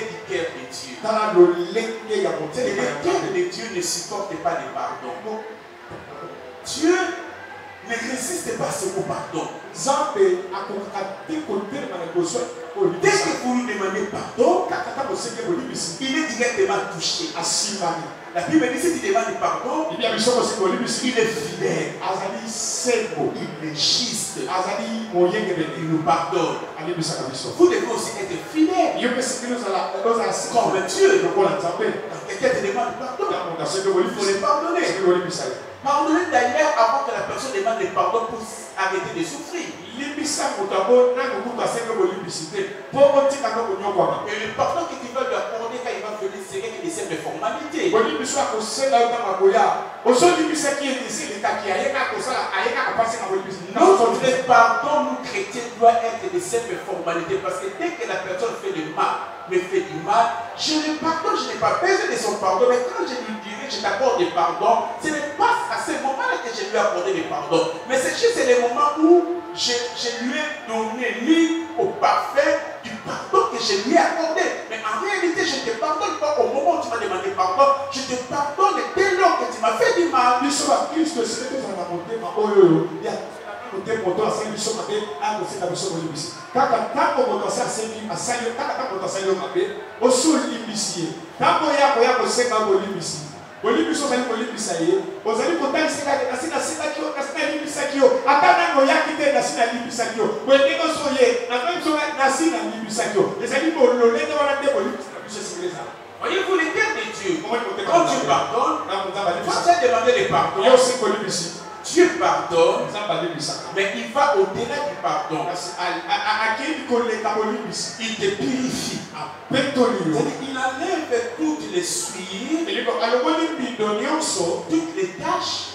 [SPEAKER 1] du cœur de Dieu. Le cœur de Dieu ne supporte pas le pardon. Dieu ne résiste pas à ce mot pardon. Dès que vous lui demandez pardon, il est directement touché. La Bible dit si tu demandes pardon, il est fidèle, il est juste, il nous pardonne. Vous devez aussi être fidèle comme Dieu. Quand quelqu'un te demande pardon, il faut le pardonner. Pardonnez d'ailleurs avant que la personne demande pardon pour arrêter de souffrir. Et le pardon que tu vas lui accorder quand il va venir, c'est des simples formalités. Le pardon, nous chrétiens, doit être des simples formalités parce que dès que la personne fait du mal, me fait du mal, je le pardonne, je n'ai pas besoin de son pardon, mais quand je lui dirai, je t'accorde le pardon, ce n'est pas à ce moment-là que je lui ai accordé le pardon, mais c'est juste le moment où je lui ai donné lui au parfait du pardon que je lui ai accordé. Mais en réalité, je ne te pardonne pas au moment où tu m'as demandé pardon, je te pardonne dès lors que tu m'as fait du mal.
[SPEAKER 2] nasi na libisaki yo boye ndenge soye na même so nasi na libisaki yo ezali bolole nde wana nde bolibisa na biso esengeli ezala.
[SPEAKER 1] Voyez-vous, les termes de Dieu, quand tu pardonnes, quand tu as demandé le pardon, Dieu pardonne, mais il va au-delà du pardon. Il te purifie. Il enlève toutes les souillures, toutes les tâches,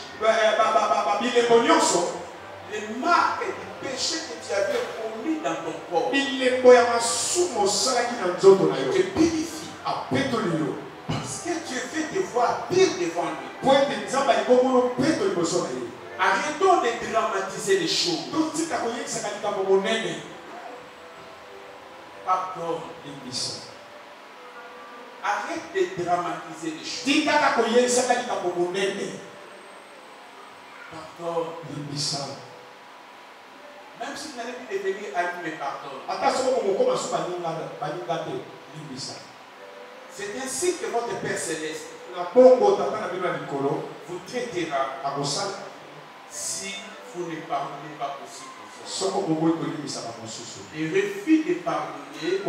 [SPEAKER 1] les marques du péché que tu avais commis dans ton corps. Il te purifie. Parce que Dieu fait te voir pire devant lui. Arrêtons de dramatiser les choses. Pardon. Arrête de dramatiser les choses. Pardon. Même si tu n'allais plus devenir ami, mais pardon. C'est ainsi que votre Père Céleste vous traitera si vous ne pardonnez pas aussi pour vous. Le refus de pardonner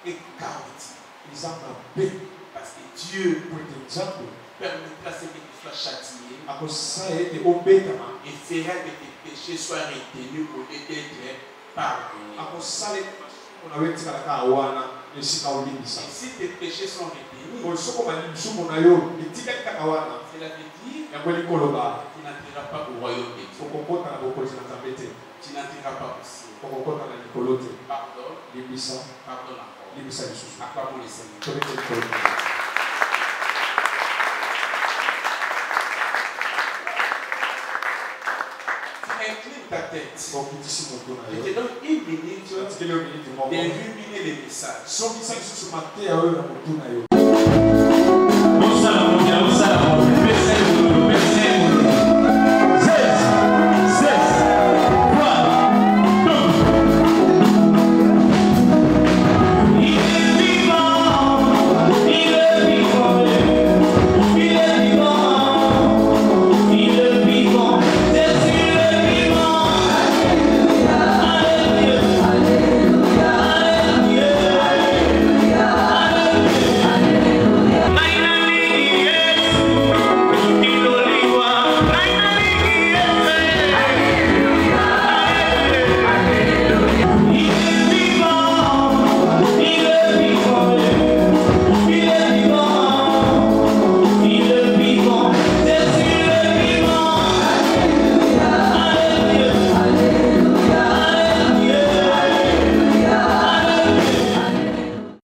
[SPEAKER 1] est chaotique. Parce que Dieu permettra ce que tu sois châtié et fera que tes péchés soient retenus au lieu d'être pardonnés. Et si tes péchés sont retenus, cela veut dire que tu n'entreras pas au royaume de Dieu. Tu n'entreras pas aussi. Pardonne. Pardonne encore. Acclamons le Seigneur. Incline ta tête. Je te donne une minute de ruminer les messages.